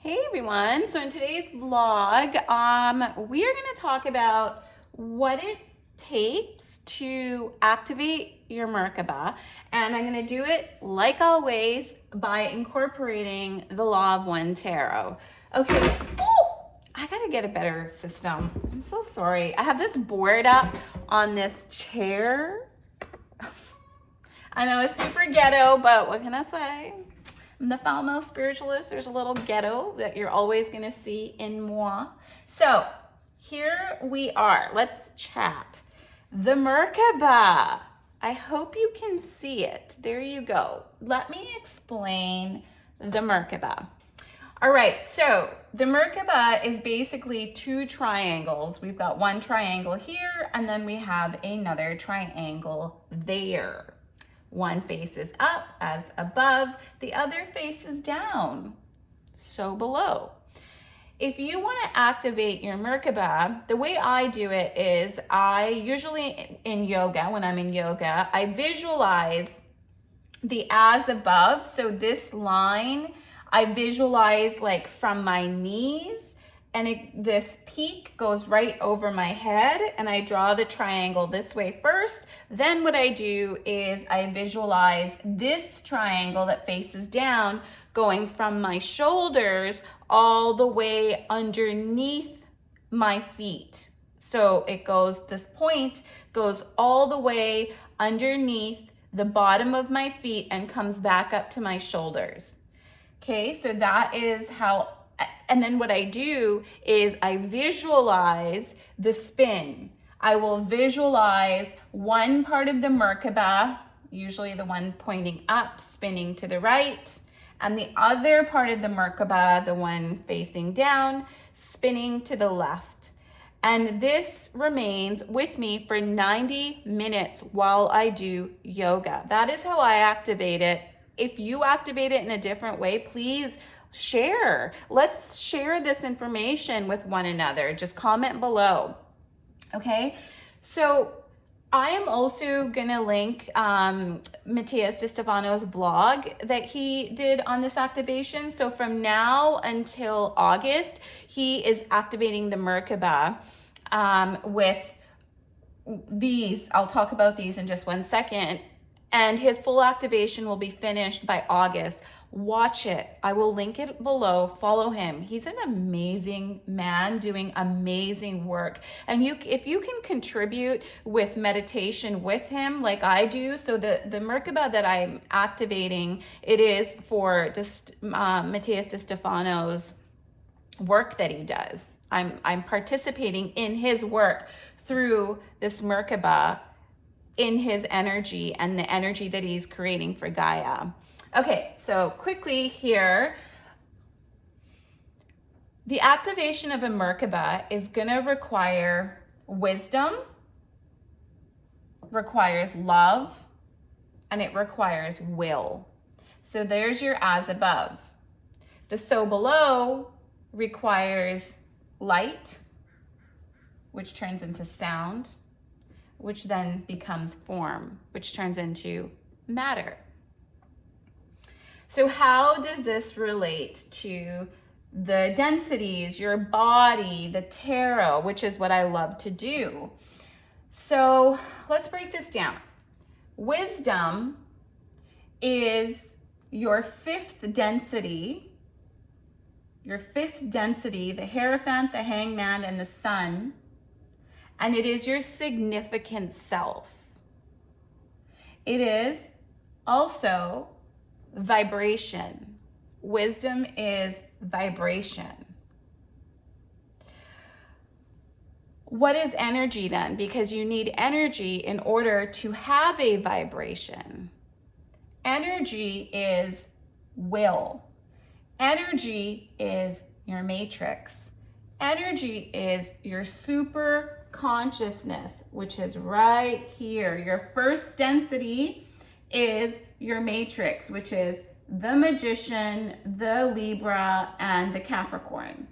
Hey everyone, so in today's vlog, we are going to talk about what it takes to activate your Merkaba, and I'm going to do it like always by incorporating the Law of One Tarot. Okay, I got to get a better system. I'm so sorry. I have this board up on this chair. I know it's super ghetto, but what can I say? I'm the foul-mouthed spiritualist. There's a little ghetto that you're always going to see in moi. So here we are. Let's chat. The Merkaba. I hope you can see it. There you go. Let me explain the Merkaba. All right, so the Merkaba is basically two triangles. We've got one triangle here, and then we have another triangle there. One faces up as above, the other faces down, so below. If you want to activate your Merkaba, the way I do it is I usually in yoga, when I'm in yoga, I visualize the as above. So this line, I visualize like from my knees, and this peak goes right over my head, and I draw the triangle this way first. Then what I do is I visualize this triangle that faces down going from my shoulders all the way underneath my feet. So it goes, this point goes all the way underneath the bottom of my feet and comes back up to my shoulders. Okay, so that is how. And then what I do is I visualize the spin. I will visualize one part of the Merkaba, usually the one pointing up, spinning to the right, and the other part of the Merkaba, the one facing down, spinning to the left. And this remains with me for 90 minutes while I do yoga. That is how I activate it. If you activate it in a different way, please share. Let's share this information with one another. Just comment below. Okay, so I am also gonna link Matias Stephano's vlog that he did on this activation. So from now until August, he is activating the Merkaba with these. I'll talk about these in just 1 second. And his full activation will be finished by August. Watch it. I will link it below. Follow him. He's an amazing man doing amazing work. And if you can contribute with meditation with him like I do, so the Merkaba that I'm activating, it is for Matias de Stephano's work that he does. I'm participating in his work through this Merkaba, in his energy and the energy that he's creating for Gaia. Okay, so quickly here, the activation of a Merkaba is gonna require wisdom, requires love, and it requires will. So there's your as above. The so below requires light, which turns into sound, which then becomes form, which turns into matter. So how does this relate to the densities, your body, the tarot, which is what I love to do? So let's break this down. Wisdom is your fifth density, the Hierophant, the Hangman, and the Sun. And it is your significant self. It is also vibration. Wisdom is vibration. What is energy then? Because you need energy in order to have a vibration. Energy is will. Energy is your matrix. Energy is your super consciousness, which is right here. Your first density is your matrix, which is the Magician, the Libra, and the Capricorn.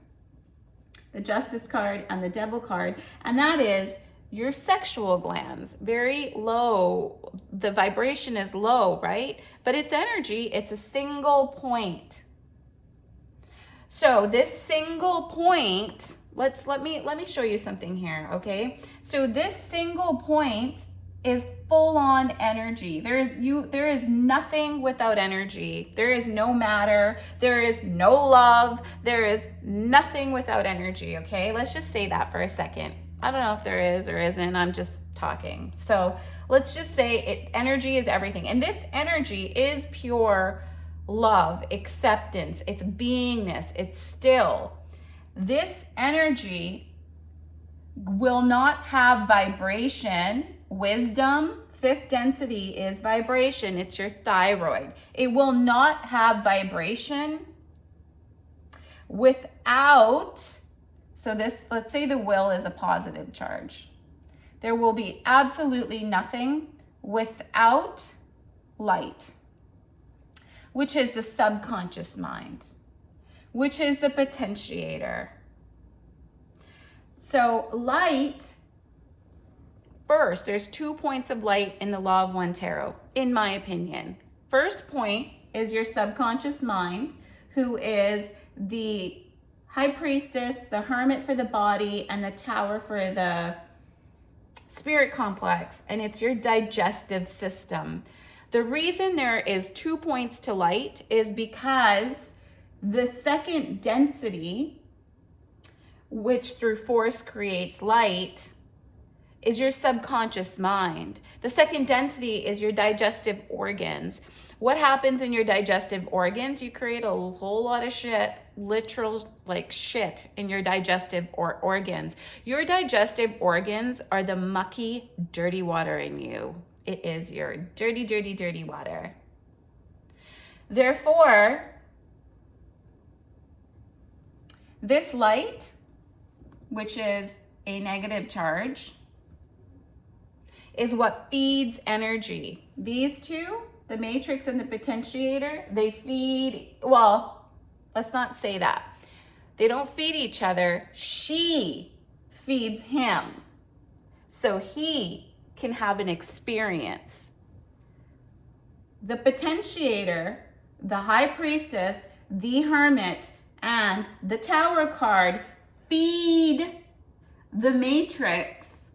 The Justice card and the Devil card, and that is your sexual glands. Very low. The vibration is low, right? But it's energy. It's a single point. So this single point, let me show you something here, okay? So this single point is full on energy. There is nothing without energy. There is no matter, there is no love, there is nothing without energy, okay? Let's just say that for a second. I don't know if there is or isn't, I'm just talking. So let's just say energy is everything. And this energy is pure love, acceptance, it's beingness, it's still. This energy will not have vibration. Wisdom, fifth density is vibration. It's your thyroid. It will not have vibration without, so this, let's say the will is a positive charge. There will be absolutely nothing without light, which is the subconscious mind, which is the potentiator. So light, first, there's 2 points of light in the Law of One Tarot, in my opinion. First point is your subconscious mind, who is the high priestess, the hermit for the body, and the tower for the spirit complex, and it's your digestive system. The reason there is 2 points to light is because the second density, which through force creates light, is your subconscious mind. The second density is your digestive organs. What happens in your digestive organs? You create a whole lot of shit, literal like shit in your digestive organs. Your digestive organs are the mucky, dirty water in you. It is your dirty, dirty, dirty water. Therefore, this light, which is a negative charge, is what feeds energy. These two, the matrix and the potentiator, they feed, well, let's not say that. They don't feed each other. She feeds him, so he can have an experience. The potentiator, the high priestess, the hermit, and the tower card feed the matrix,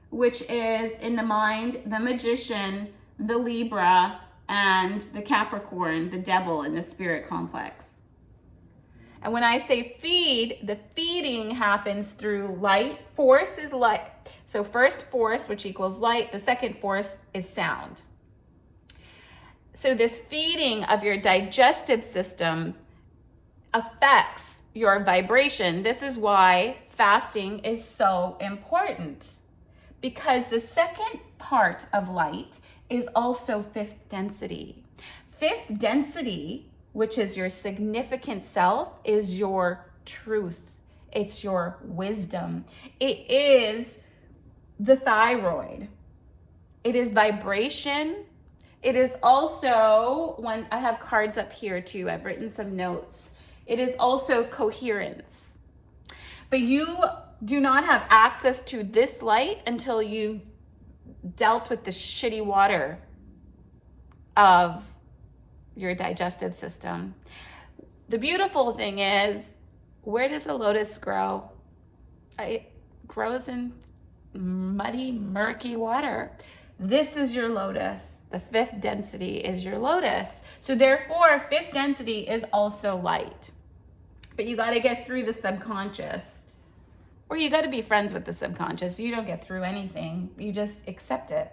which is in the mind, the magician, the Libra, and the Capricorn, the devil in the spirit complex. And when I say feed, the feeding happens through light. Force is light. So first force, which equals light, the second force is sound. So this feeding of your digestive system affects your vibration. This is why fasting is so important, because the second part of light is also fifth density. Fifth density, which is your significant self, is your truth. It's your wisdom. It is the thyroid. It is vibration. It is also, when I have cards up here too, I've written some notes. It is also coherence. But you do not have access to this light until you've dealt with the shitty water of your digestive system. The beautiful thing is, where does a lotus grow? It grows in muddy, murky water. This is your lotus. The fifth density is your lotus. So therefore, fifth density is also light. But you got to get through the subconscious. Or you got to be friends with the subconscious. You don't get through anything. You just accept it.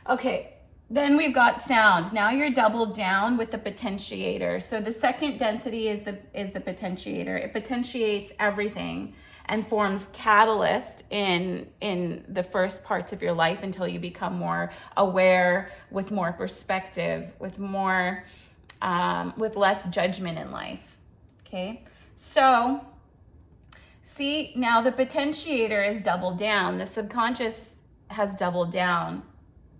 Okay, then we've got sound. Now you're doubled down with the potentiator. So the second density is the potentiator. It potentiates everything and forms catalyst in the first parts of your life until you become more aware, with more perspective, with more with less judgment in life. Okay, so see, now the potentiator is doubled down. The subconscious has doubled down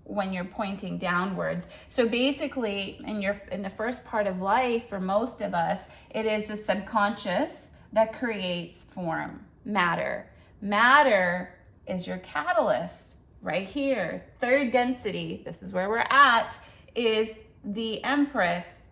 when you're pointing downwards. So basically, in the first part of life, for most of us, it is the subconscious that creates form, matter. Matter is your catalyst right here. Third density, this is where we're at, is the Empress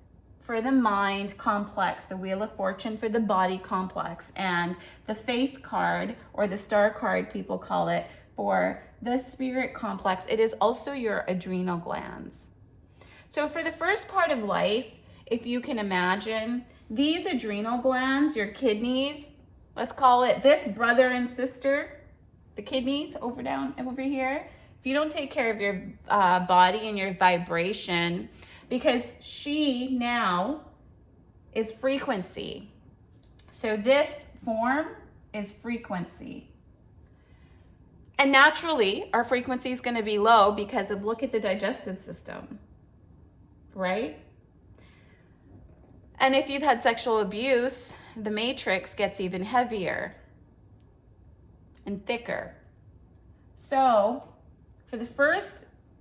for the mind complex, the Wheel of Fortune for the body complex, and the Faith card, or the Star card people call it, for the spirit complex. It is also your adrenal glands. So for the first part of life, if you can imagine, these adrenal glands, your kidneys, let's call it this brother and sister, the kidneys over here. If you don't take care of your body and your vibration, because she now is frequency. So this form is frequency. And naturally, our frequency is going to be low because of, look at the digestive system, right? And if you've had sexual abuse, the matrix gets even heavier and thicker. So for the first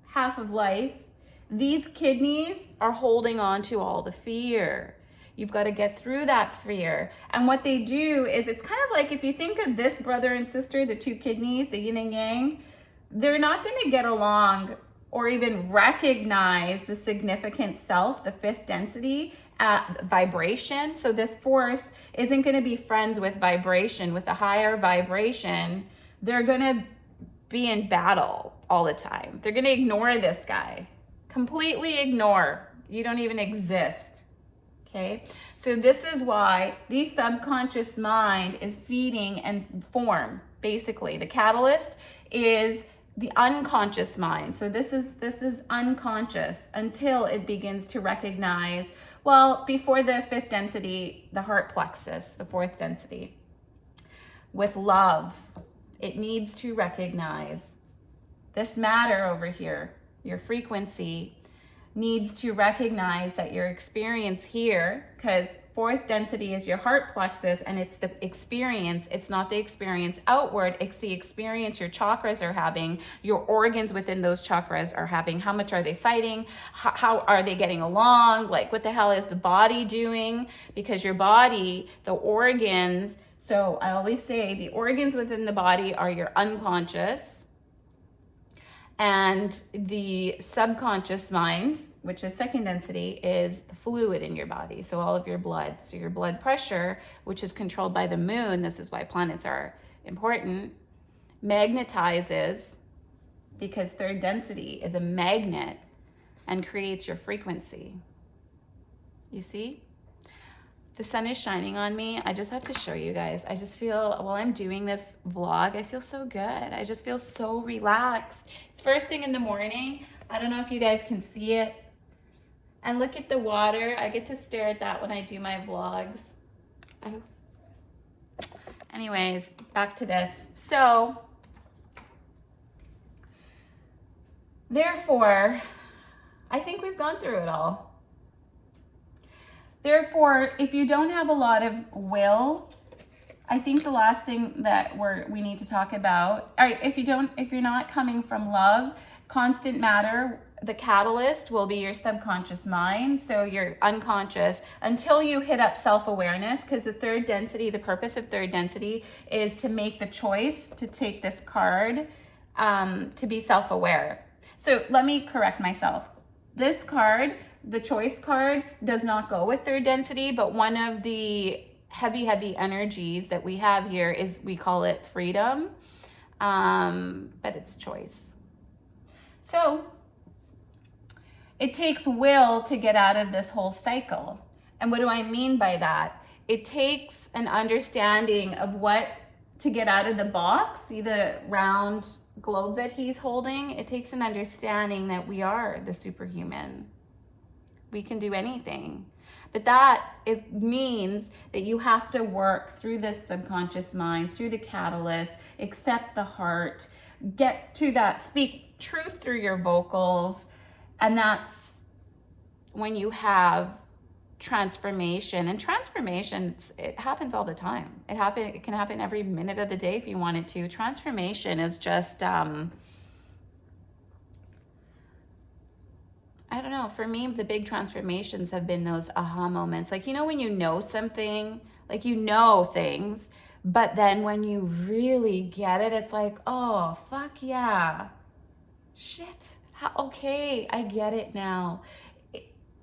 half of life, these kidneys are holding on to all the fear. You've got to get through that fear. And what they do is, it's kind of like, if you think of this brother and sister, the two kidneys, the yin and yang, they're not going to get along or even recognize the significant self, the fifth density, vibration. So this force isn't going to be friends with vibration, with the higher vibration. They're going to be in battle all the time. They're going to ignore this guy, completely ignore. You don't even exist. Okay, so this is why the subconscious mind is feeding and form. Basically, the catalyst is the unconscious mind. So this is unconscious until it begins to recognize, well, before the fifth density, the heart plexus, the fourth density, with love, it needs to recognize this matter over here, your frequency, needs to recognize that your experience here, because fourth density is your heart plexus, and it's the experience. It's not the experience outward. It's the experience your chakras are having, your organs within those chakras are having. How much are they fighting? How are they getting along? Like, what the hell is the body doing? Because your body, the organs, so I always say the organs within the body are your unconscious, and the subconscious mind, which is second density, is the fluid in your body. So all of your blood. So your blood pressure, which is controlled by the moon, this is why planets are important, magnetizes, because third density is a magnet and creates your frequency. You see? The sun is shining on me. I just have to show you guys. I just feel, while I'm doing this vlog, I feel so good. I just feel so relaxed. It's first thing in the morning. I don't know if you guys can see it. And look at the water. I get to stare at that when I do my vlogs. Anyways, back to this. So, therefore, I think we've gone through it all. Therefore, if you don't have a lot of will, I think the last thing that we need to talk about, all right, if you're not coming from love, constant matter, the catalyst will be your subconscious mind, so your unconscious, until you hit up self-awareness, because the third density, the purpose of third density is to make the choice to take this card, to be self-aware. So let me correct myself. This card, the choice card, does not go with third density, but one of the heavy energies that we have here is, we call it freedom, but it's choice. So it takes will to get out of this whole cycle. And what do I mean by that? It takes an understanding of what to get out of the box. See the round globe that he's holding? It takes an understanding that we are the superhuman. We can do anything. But that means that you have to work through this subconscious mind, through the catalyst, accept the heart, get to that, speak truth through your vocals. And that's when you have transformation. And transformation, it happens all the time. It can happen every minute of the day if you want it to. Transformation is just, I don't know, for me, the big transformations have been those aha moments. Like, you know, when you know something, like, you know things, but then when you really get it, it's like, oh, fuck yeah. Shit. Okay, I get it now.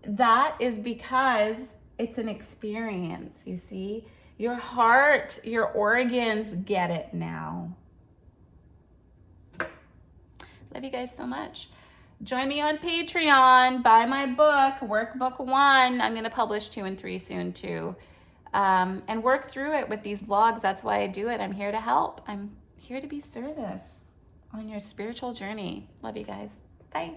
that is because it's an experience, you see? Your heart, your organs get it now. Love you guys so much. Join me on Patreon. Buy my book, Workbook 1. I'm going to publish 2 and 3 soon too. And work through it with these vlogs. That's why I do it. I'm here to help. I'm here to be service on your spiritual journey. Love you guys. Bye.